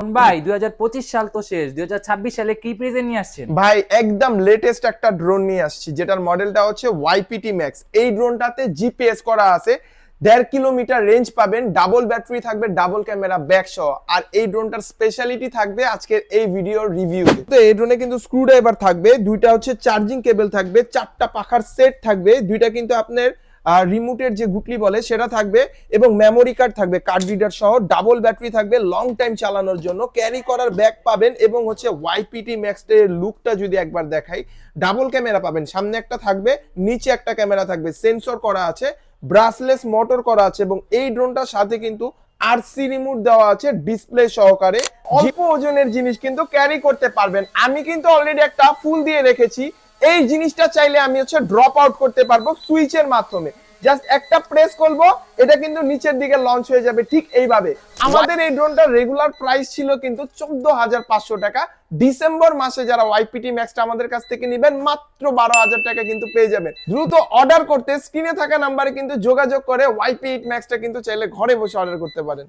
ভাই 2025 সাল তো শেষ, 2026 সালে কি প্রেজেন্ট নিয়ে আসছেন? ভাই একদম লেটেস্ট একটা ড্রোন নিয়ে আসছি, যেটার মডেলটা হচ্ছে ওয়াইপিটি ম্যাক্স। এই ড্রোনটাতে জিপিএস করা আছে, 1.5 কিলোমিটার রেঞ্জ পাবেন, ডাবল ব্যাটারি থাকবে, ডাবল ক্যামেরা ব্যাক সহ। আর এই ড্রোনটার স্পেশালিটি থাকবে আজকের এই ভিডিওর রিভিউতে। তো এই ড্রোনে কিন্তু স্ক্রু ড্রাইভার থাকবে, দুইটা হচ্ছে চার্জিং কেবল থাকবে, 4টা পাখার সেট থাকবে, দুইটা কিন্তু আপনার রিমোটের যে গুটলি বলে সেটা থাকবে, এবং মেমোরি কার্ড থাকবে, কার্ড রিডার সহ, ডাবল ব্যাটারি থাকবে লং টাইম চালানোর জন্য, ক্যারি করার ব্যাগ পাবেন, এবং হচ্ছে ওয়াইপিটি ম্যাক্স এর লুকটা যদি একবার দেখাই, ডাবল ক্যামেরা পাবেন, সামনে একটা থাকবে, নিচে একটা ক্যামেরা থাকবে, সেন্সর করা আছে, ব্রাসলেস মোটর করা আছে, এবং এই ড্রোনটার সাথে কিন্তু আরসি রিমোট দেওয়া আছে ডিসপ্লে সহকারে। অল্প ওজনের জিনিস কিন্তু ক্যারি করতে পারবেন। আমি কিন্তু অলরেডি একটা ফুল দিয়ে রেখেছি, এই জিনিসটা চাইলে আমি হচ্ছে ড্রপ আউট করতে পারবো সুইচের মাধ্যমে। জাস্ট একটা প্রেস করব, এটা কিন্তু নিচের দিকে লঞ্চ হয়ে যাবে ঠিক এইভাবে। আমাদের এই ড্রোনটার রেগুলার প্রাইস ছিল কিন্তু 14,500 টাকা। ডিসেম্বর মাসে যারা ওয়াইপিটি ম্যাক্সটা আমাদের কাছ থেকে নেবেন, মাত্র 12,000 টাকা কিন্তু পেয়ে যাবেন। দ্রুত অর্ডার করতে স্ক্রিনে থাকা নাম্বারে কিন্তু যোগাযোগ করে ওয়াইপিটি ম্যাক্সটা কিন্তু চাইলে ঘরে বসে অর্ডার করতে পারেন।